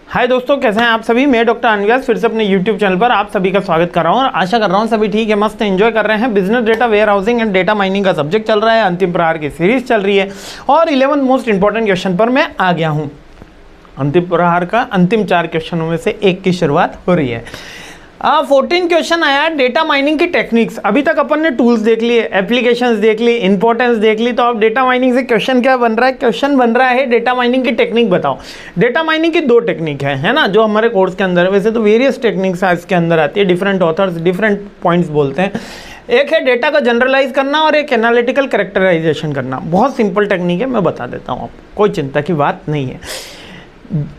हाय दोस्तों, कैसे हैं आप सभी। मैं डॉक्टर अनव्यास फिर से अपने यूट्यूब चैनल पर आप सभी का स्वागत कर रहा हूं और आशा कर रहा हूं सभी ठीक है, मस्त एंजॉय कर रहे हैं। Business data warehousing and data mining का सब्जेक्ट चल रहा है, अंतिम प्रहार की सीरीज चल रही है और 11 मोस्ट इंपॉर्टेंट क्वेश्चन पर मैं आ गया हूँ। अंतिम प्रहार का अंतिम 4 क्वेश्चनों में से एक की शुरुआत हो रही है। 14 क्वेश्चन आया डेटा माइनिंग की टेक्निक्स। अभी तक अपन ने टूल्स देख लिए, एप्लीकेशंस देख ली, इंपॉर्टेंस देख ली, तो अब डेटा माइनिंग से क्वेश्चन क्या बन रहा है? क्वेश्चन बन रहा है डेटा माइनिंग की टेक्निक बताओ। डेटा माइनिंग की 2 टेक्निक है ना, जो हमारे कोर्स के अंदर है। वैसे तो वेरियस टेक्निक्स इसके अंदर आती है, डिफरेंट ऑथर्स डिफरेंट पॉइंट्स बोलते हैं। एक है डेटा का जनरलाइज करना और एक एनालिटिकल कैरेक्टराइजेशन करना। बहुत सिंपल टेक्निक है, मैं बता देता हूँ आपको, कोई चिंता की बात नहीं है।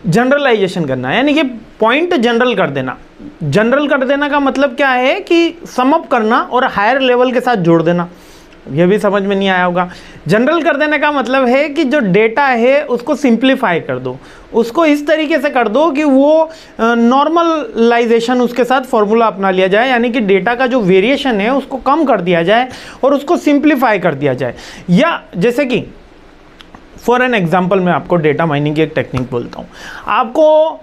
जनरलाइजेशन करना यानी कि पॉइंट जनरल कर देना। जनरल कर देना का मतलब क्या है कि सम अप करना और हायर लेवल के साथ जोड़ देना। ये भी समझ में नहीं आया होगा। जनरल कर देने का मतलब है कि जो डेटा है उसको सिंप्लीफाई कर दो, उसको इस तरीके से कर दो कि वो नॉर्मलाइजेशन उसके साथ फॉर्मूला अपना लिया जाए, यानी कि डेटा का जो वेरिएशन है उसको कम कर दिया जाए और उसको सिंप्लीफाई कर दिया जाए। या जैसे कि फॉर एन एग्जाम्पल मैं आपको डेटा माइनिंग की एक टेक्निक बोलता हूँ। आपको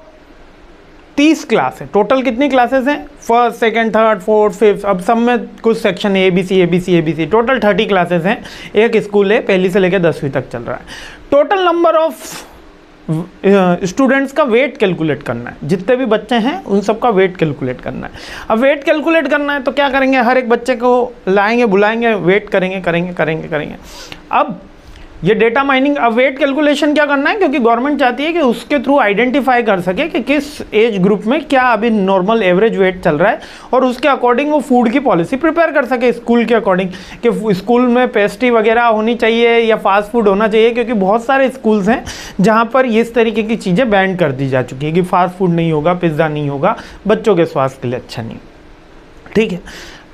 30 क्लास है, टोटल कितनी क्लासेस हैं? First, second, third, fourth, fifth, अब सब में कुछ सेक्शन है, ABC, टोटल 30 क्लासेस हैं। एक स्कूल है, पहली से लेकर 10वीं तक चल रहा है। टोटल नंबर ऑफ स्टूडेंट्स का वेट कैलकुलेट करना है। जितने भी बच्चे हैं उन सब का वेट कैलकुलेट करना है। अब वेट कैलकुलेट करना है तो क्या करेंगे? हर एक बच्चे को लाएंगे, बुलाएंगे, वेट करेंगे। अब ये डेटा माइनिंग, अब वेट कैलकुलेशन क्या करना है, क्योंकि गवर्नमेंट चाहती है कि उसके थ्रू आइडेंटिफाई कर सके कि किस एज ग्रुप में क्या अभी नॉर्मल एवरेज वेट चल रहा है और उसके अकॉर्डिंग वो फूड की पॉलिसी प्रिपेयर कर सके स्कूल के अकॉर्डिंग, कि स्कूल में पेस्ट्री वगैरह होनी चाहिए या फास्ट फूड होना चाहिए। क्योंकि बहुत सारे स्कूल्स हैं जहाँ पर इस तरीके की चीज़ें बैन कर दी जा चुकी है कि फास्ट फूड नहीं होगा, पिज्ज़ा नहीं होगा, बच्चों के स्वास्थ्य के लिए अच्छा नहीं। ठीक है,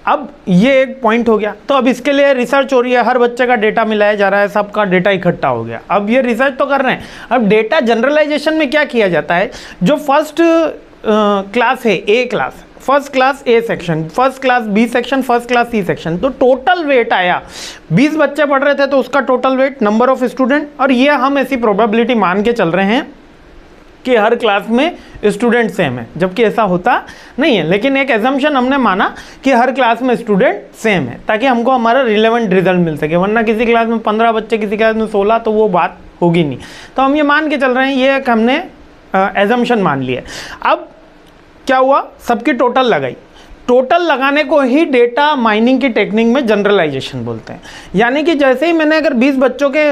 अब ये एक पॉइंट हो गया। तो अब इसके लिए रिसर्च हो रही है, हर बच्चे का डेटा मिलाया जा रहा है, सबका डेटा इकट्ठा हो गया। अब ये रिसर्च तो कर रहे हैं। अब डेटा जनरलाइजेशन में क्या किया जाता है? जो फर्स्ट क्लास है, A class, first class A section, first class B section, first class C section, तो टोटल वेट आया। 20 बच्चे पढ़ रहे थे तो उसका total weight, number of student, और ये हम ऐसी प्रोबेबिलिटी मान के चल रहे हैं कि हर क्लास में स्टूडेंट सेम है, जबकि ऐसा होता नहीं है। लेकिन एक एजम्पशन हमने माना कि हर क्लास में स्टूडेंट सेम है, ताकि हमको हमारा रिलेवेंट रिजल्ट मिल सके। वरना किसी क्लास में 15 बच्चे, किसी क्लास में 16, तो वो बात होगी नहीं। तो हम ये मान के चल रहे हैं, ये एक हमने एजम्पशन मान लिया। अब क्या हुआ? सबकी टोटल लगाई। टोटल लगाने को ही डेटा माइनिंग की टेक्निक में जनरलाइजेशन बोलते हैं। यानी कि जैसे ही मैंने अगर 20 बच्चों के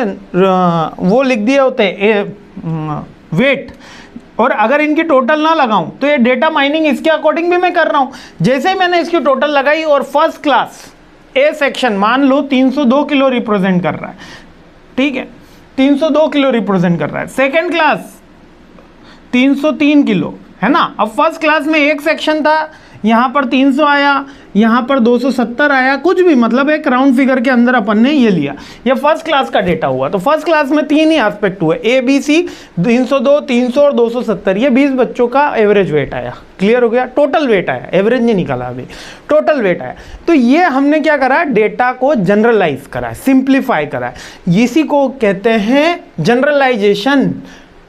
वो लिख दिए होते हैं वेट, और अगर इनकी टोटल ना लगाऊं तो ये डेटा माइनिंग इसके अकॉर्डिंग भी मैं कर रहा हूं। जैसे ही मैंने इसकी टोटल लगाई और फर्स्ट क्लास ए सेक्शन मान लो 302 किलो रिप्रेजेंट कर रहा है, ठीक है, 302 किलो रिप्रेजेंट कर रहा है। सेकेंड क्लास 303 किलो, है ना। अब फर्स्ट क्लास में एक सेक्शन था, यहाँ पर 300 आया, यहाँ पर 270 आया, कुछ भी, मतलब एक राउंड फिगर के अंदर अपन ने ये लिया। ये फर्स्ट क्लास का डेटा हुआ। तो फर्स्ट क्लास में 3 ही एस्पेक्ट हुए, ABC, 302, 300 और 270। ये 20 बच्चों का एवरेज वेट आया। क्लियर हो गया? टोटल वेट आया, एवरेज नहीं निकाला अभी, टोटल वेट आया। तो ये हमने क्या करा? डेटा को जनरलाइज करा, सिंप्लीफाई करा। इसी को कहते हैं जनरलाइजेशन,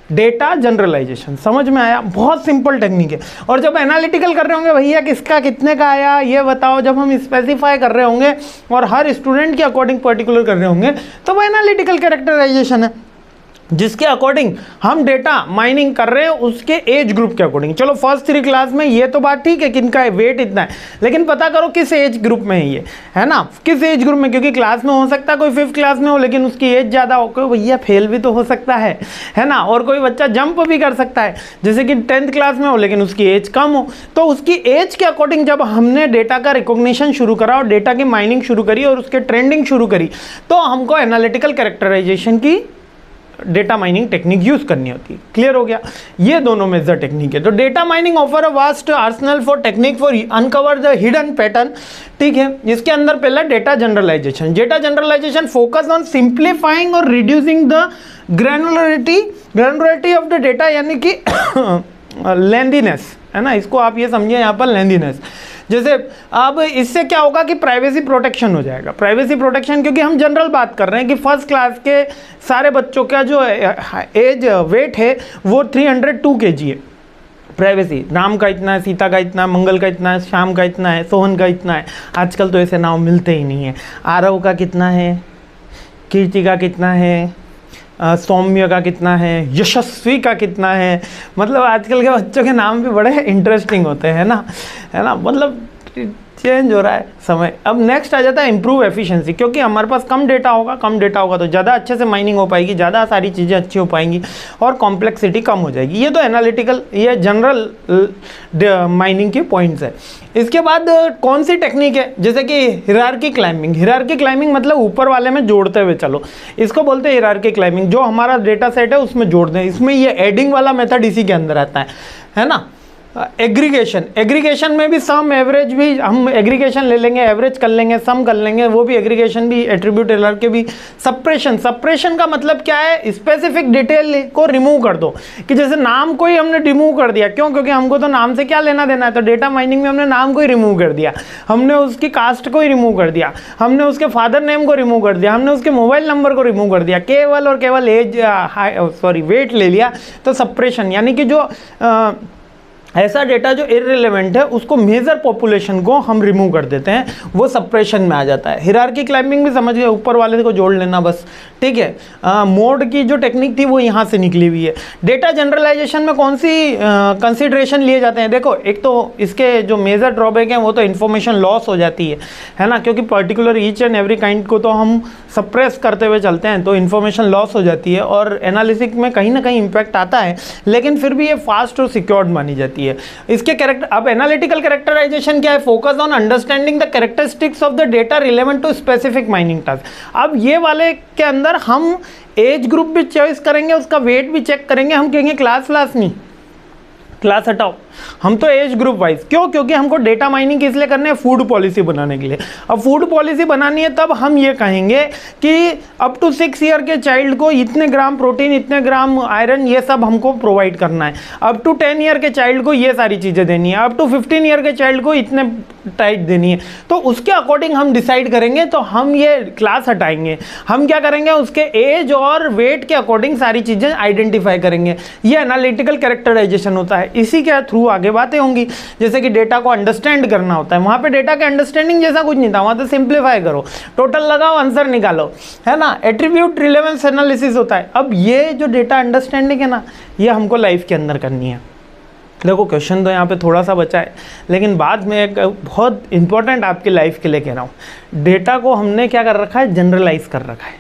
डेटा जनरलाइजेशन। समझ में आया? बहुत सिंपल टेक्निक है। और जब एनालिटिकल कर रहे होंगे, भैया किसका कितने का आया ये बताओ, जब हम स्पेसिफाई कर रहे होंगे और हर स्टूडेंट के अकॉर्डिंग पर्टिकुलर कर रहे होंगे, तो वो एनालिटिकल कैरेक्टराइजेशन है, जिसके अकॉर्डिंग हम डेटा माइनिंग कर रहे हैं उसके एज ग्रुप के अकॉर्डिंग। चलो फर्स्ट 3 क्लास में ये तो बात ठीक है कि इनका वेट इतना है, लेकिन पता करो किस एज ग्रुप में है ये, है ना, किस एज ग्रुप में। क्योंकि क्लास में हो सकता है कोई 5th क्लास में हो लेकिन उसकी एज ज़्यादा हो, कोई भैया फेल भी तो हो सकता है ना। और कोई बच्चा जंप भी कर सकता है, जैसे कि 10th क्लास में हो लेकिन उसकी एज कम हो। तो उसकी एज के अकॉर्डिंग जब हमने डेटा का रिकॉग्निशन शुरू करा और डेटा की माइनिंग शुरू करी और उसके ट्रेंडिंग शुरू करी, तो हमको एनालिटिकल कैरेक्टराइजेशन की डेटा माइनिंग टेक्निक यूज करनी होती है। क्लियर हो गया? ये दोनों मेजर टेक्निक है। तो data mining offer a vast arsenal for technique for uncover the hidden pattern. ठीक है, इसके अंदर पहला data generalization. Data generalization focus on simplifying और reducing the granularity of the data, यानी कि लेंथीनेस, है ना, इसको आप ये समझिए यहाँ पर लेंथीनेस। जैसे अब इससे क्या होगा कि प्राइवेसी प्रोटेक्शन हो जाएगा। प्राइवेसी प्रोटेक्शन, क्योंकि हम जनरल बात कर रहे हैं कि फर्स्ट क्लास के सारे बच्चों का जो एज वेट है वो 302 kg है। प्राइवेसी, राम का इतना है, सीता का इतना है, मंगल का इतना है, श्याम का इतना है, सोहन का इतना है। आजकल तो ऐसे नाम मिलते ही नहीं है। आरव का कितना है, कीर्ति का कितना है, सौम्य का कितना है, यशस्वी का कितना है। मतलब आजकल के बच्चों के नाम भी बड़े इंटरेस्टिंग होते हैं ना, है ना। मतलब चेंज हो रहा है समय। अब नेक्स्ट आ जाता है इम्प्रूव एफिशिएंसी, क्योंकि हमारे पास कम डेटा होगा तो ज़्यादा अच्छे से माइनिंग हो पाएगी, ज़्यादा सारी चीज़ें अच्छी हो पाएंगी और कॉम्प्लेक्सिटी कम हो जाएगी। ये तो एनालिटिकल, ये जनरल माइनिंग के पॉइंट्स है। इसके बाद कौन सी टेक्निक है, जैसे कि हिरार्की क्लाइंबिंग। हिरार्की क्लाइंबिंग मतलब ऊपर वाले में जोड़ते हुए चलो, इसको बोलते हैं हिरार्की क्लाइंबिंग। जो हमारा डेटा सेट है उसमें जोड़ दें। इसमें ये एडिंग वाला मेथड इसी के अंदर आता है ना। एग्रीगेशन में भी सम एवरेज भी हम एग्रीगेशन ले लेंगे, एवरेज कर लेंगे, सम कर लेंगे, वो भी एग्रीगेशन भी, एट्रीब्यूट एरर के भी। सप्रेशन का मतलब क्या है, स्पेसिफिक डिटेल को रिमूव कर दो। कि जैसे नाम को ही हमने रिमूव कर दिया, क्यों? क्योंकि हमको तो नाम से क्या लेना देना है, तो डेटा माइनिंग में हमने नाम को ही रिमूव कर दिया, हमने उसकी कास्ट को ही रिमूव कर दिया, हमने उसके फादर नेम को रिमूव कर दिया, हमने उसके मोबाइल नंबर को रिमूव कर दिया, केवल और केवल वेट ले लिया। तो सप्रेशन यानी कि जो ऐसा डेटा जो इररिलेवेंट है उसको मेजर पॉपुलेशन को हम रिमूव कर देते हैं, वो सप्रेशन में आ जाता है। हिरार्की क्लाइंबिंग भी समझ गए, ऊपर वाले को जोड़ लेना बस, ठीक है। मोड की जो टेक्निक थी वो यहाँ से निकली हुई है। डेटा जनरलाइजेशन में कौन सी कंसिडरेशन लिए जाते हैं? देखो, एक तो इसके जो मेजर ड्रॉबैक हैं वो तो इन्फॉर्मेशन लॉस हो जाती है ना, क्योंकि particular each and every kind को तो हम सप्रेस करते हुए चलते हैं, तो इन्फॉर्मेशन लॉस हो जाती है और एनालिसिस में कहीं ना कहीं इम्पैक्ट आता है, लेकिन फिर भी ये फास्ट और सिक्योर्ड मानी जाती है। इसके कैरेक्टर, अब एनालिटिकल कैरेक्टराइजेशन क्या है? Focus on understanding the characteristics of the data relevant to specific mining task. अब ये वाले के अंदर हम एज ग्रुप भी चॉइस करेंगे, उसका वेट भी चेक करेंगे। हम कहेंगे क्लास नहीं, क्लास हटाओ, हम तो एज ग्रुप वाइज। क्यों? क्योंकि हमको डेटा माइनिंग किस लिए करने हैं? फूड पॉलिसी बनाने के लिए। अब फूड पॉलिसी बनानी है तब हम ये कहेंगे कि अप टू 6 ईयर के चाइल्ड को इतने ग्राम प्रोटीन, इतने ग्राम आयरन, ये सब हमको प्रोवाइड करना है। अप टू 10 ईयर के चाइल्ड को ये सारी चीज़ें देनी है, अप टू 15 ईयर के चाइल्ड को इतने टाइट देनी है। तो उसके अकॉर्डिंग हम डिसाइड करेंगे। तो हम ये क्लास हटाएंगे, हम क्या करेंगे? उसके एज और वेट के अकॉर्डिंग सारी चीज़ें आइडेंटिफाई करेंगे। ये एनालिटिकल कैरेक्टराइजेशन होता है। इसी के थ्रू आगे बातें होंगी, जैसे कि डेटा को अंडरस्टैंड करना होता है। वहाँ पे डेटा के अंडरस्टैंडिंग जैसा कुछ नहीं था, वहाँ तो सिंप्लीफाई करो, टोटल लगाओ, आंसर निकालो, है ना। एट्रीब्यूट रिलेवेंस एनालिसिस होता है। अब ये जो डेटा अंडरस्टैंडिंग है ना, ये हमको लाइफ के अंदर करनी है। देखो, क्वेश्चन तो यहाँ पे थोड़ा सा बचा है, लेकिन बाद में एक बहुत इंपॉर्टेंट आपकी लाइफ के लिए कह रहा हूँ। डेटा को हमने क्या कर रखा है? जनरलाइज कर रखा है।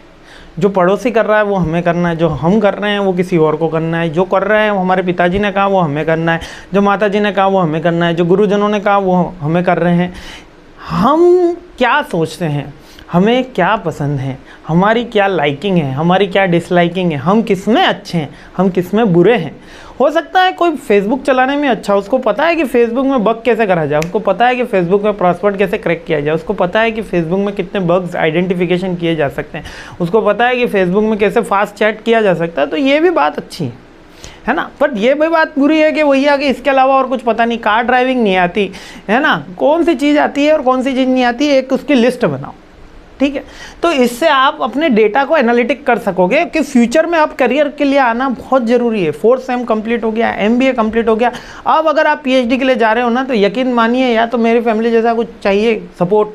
जो पड़ोसी कर रहा है वो हमें करना है, जो हम कर रहे हैं वो किसी और को करना है, जो कर रहे हैं वो हमारे पिताजी ने कहा वो हमें करना है, जो माताजी ने कहा वो हमें करना है, जो गुरुजनों ने कहा वो हमें कर रहे हैं। हम क्या सोचते हैं, हमें क्या पसंद है, हमारी क्या लाइकिंग है, हमारी क्या डिसलाइकिंग है, हम किस में अच्छे हैं, हम किस में बुरे हैं। हो सकता है कोई फेसबुक चलाने में अच्छा, उसको पता है कि फेसबुक में बग कैसे करा जाए, उसको पता है कि फेसबुक में पासवर्ड कैसे क्रैक किया जाए, उसको पता है कि फेसबुक में कितने बग्स आइडेंटिफिकेशन किए जा सकते हैं, उसको पता है कि फेसबुक में कैसे फास्ट चैट किया जा सकता है। तो ये भी बात अच्छी है ना। बट ये भी बात बुरी है कि वही आगे इसके अलावा और कुछ पता नहीं, कार ड्राइविंग नहीं आती, है ना। कौन सी चीज़ आती है और कौन सी चीज़ नहीं आती है, एक उसकी लिस्ट बनाओ, ठीक है। तो इससे आप अपने डेटा को एनालिटिक कर सकोगे कि फ्यूचर में आप करियर के लिए आना बहुत ज़रूरी है। 4th सेम कंप्लीट हो गया, MBA कंप्लीट हो गया, अब अगर आप PhD के लिए जा रहे हो ना, तो यकीन मानिए, या तो मेरी फैमिली जैसा कुछ चाहिए सपोर्ट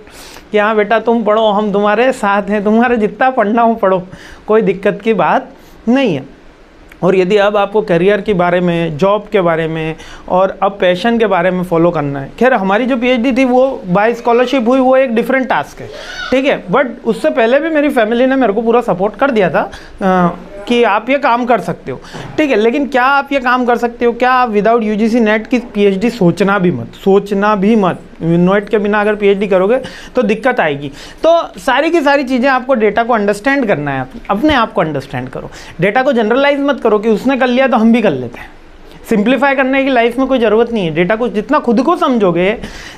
कि हाँ बेटा तुम पढ़ो, हम तुम्हारे साथ हैं, तुम्हारे जितना पढ़ना हो पढ़ो, कोई दिक्कत की बात नहीं है। और यदि अब आपको करियर के बारे में, जॉब के बारे में और अब पैशन के बारे में फॉलो करना है, खैर हमारी जो PhD थी वो बाय स्कॉलरशिप हुई, वो एक डिफरेंट टास्क है, ठीक है। बट उससे पहले भी मेरी फैमिली ने मेरे को पूरा सपोर्ट कर दिया था कि आप ये काम कर सकते हो, ठीक है। लेकिन क्या आप ये काम कर सकते हो? क्या आप विदाउट UGC नेट की PhD सोचना भी मत। नेट के बिना अगर PhD करोगे तो दिक्कत आएगी। तो सारी की सारी चीज़ें आपको डेटा को अंडरस्टैंड करना है, अपने आप को अंडरस्टैंड करो। डेटा को जनरलाइज मत करो कि उसने कर लिया तो हम भी कर लेते हैं। सिंप्लीफाई करने की लाइफ में कोई ज़रूरत नहीं है। डेटा को जितना खुद को समझोगे,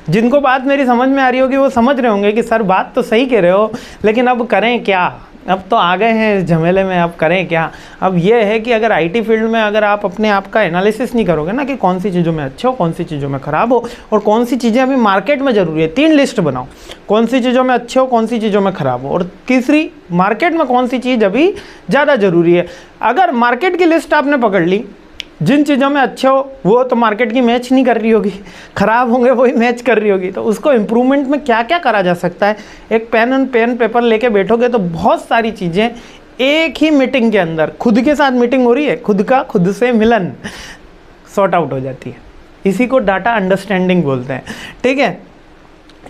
जिनको बात मेरी समझ में आ रही होगी वो समझ रहे होंगे कि सर बात तो सही कह रहे हो, लेकिन अब करें क्या, अब तो आ गए हैं झमेले में, अब करें क्या। अब ये है कि अगर IT फील्ड में अगर आप अपने आप का एनालिसिस नहीं करोगे ना कि कौन सी चीज़ों में अच्छे हो, कौन सी चीज़ों में ख़राब हो और कौन सी चीज़ें अभी मार्केट में ज़रूरी है, 3 लिस्ट बनाओ, कौन सी चीज़ों में अच्छे हो, कौन सी चीज़ों में ख़राब हो, और तीसरी मार्केट में कौन सी चीज़ अभी ज़्यादा ज़रूरी है। अगर मार्केट की लिस्ट आपने पकड़ ली जिन चीज़ों में अच्छे हो वो तो मार्केट की मैच नहीं कर रही होगी, ख़राब होंगे वही मैच कर रही होगी। तो उसको इम्प्रूवमेंट में क्या क्या करा जा सकता है, एक पेन पेपर लेके बैठोगे तो बहुत सारी चीज़ें एक ही मीटिंग के अंदर, खुद के साथ मीटिंग हो रही है, खुद का खुद से मिलन सॉर्ट आउट हो जाती है। इसी को डाटा अंडरस्टैंडिंग बोलते हैं, ठीक है।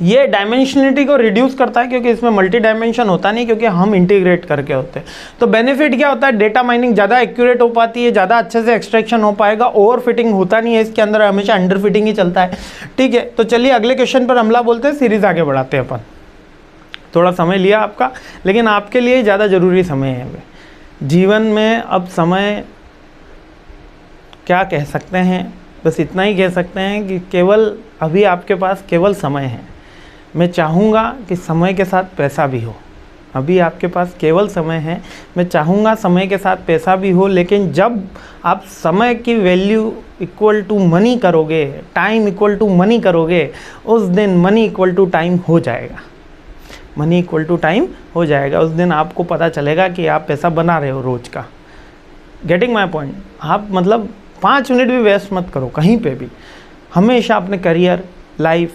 ये डायमेंशनलिटी को रिड्यूस करता है क्योंकि इसमें मल्टी डायमेंशन होता नहीं, क्योंकि हम इंटीग्रेट करके होते हैं। तो बेनिफिट क्या होता है, डेटा माइनिंग ज़्यादा एक्यूरेट हो पाती है, ज़्यादा अच्छे से एक्सट्रैक्शन हो पाएगा, ओवर फिटिंग होता नहीं है इसके अंदर, हमेशा अंडर फिटिंग ही चलता है, ठीक है। तो चलिए अगले क्वेश्चन पर हमला बोलते हैं, सीरीज आगे बढ़ाते हैं अपन। थोड़ा समय लिया आपका, लेकिन आपके लिए ज़्यादा ज़रूरी समय है जीवन में। अब समय क्या कह सकते हैं, बस इतना ही कह सकते हैं कि केवल अभी आपके पास केवल समय है। मैं चाहूँगा कि समय के साथ पैसा भी हो। अभी आपके पास केवल समय है, मैं चाहूँगा समय के साथ पैसा भी हो, लेकिन जब आप समय की वैल्यू इक्वल टू मनी करोगे, टाइम इक्वल टू मनी करोगे, उस दिन मनी इक्वल टू टाइम हो जाएगा। मनी इक्वल टू टाइम हो जाएगा, उस दिन आपको पता चलेगा कि आप पैसा बना रहे हो रोज़ का। Getting my point. आप मतलब 5 मिनट भी वेस्ट मत करो कहीं पे भी, हमेशा अपने करियर, लाइफ,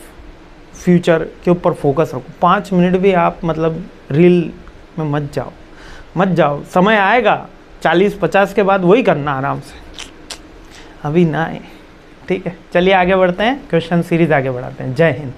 फ्यूचर के ऊपर फोकस रखो। 5 मिनट भी आप मतलब रील में मत जाओ। समय आएगा 40-50 के बाद वही करना आराम से, अभी ना आए, ठीक है। चलिए आगे बढ़ते हैं, क्वेश्चन सीरीज आगे बढ़ाते हैं। जय हिंद।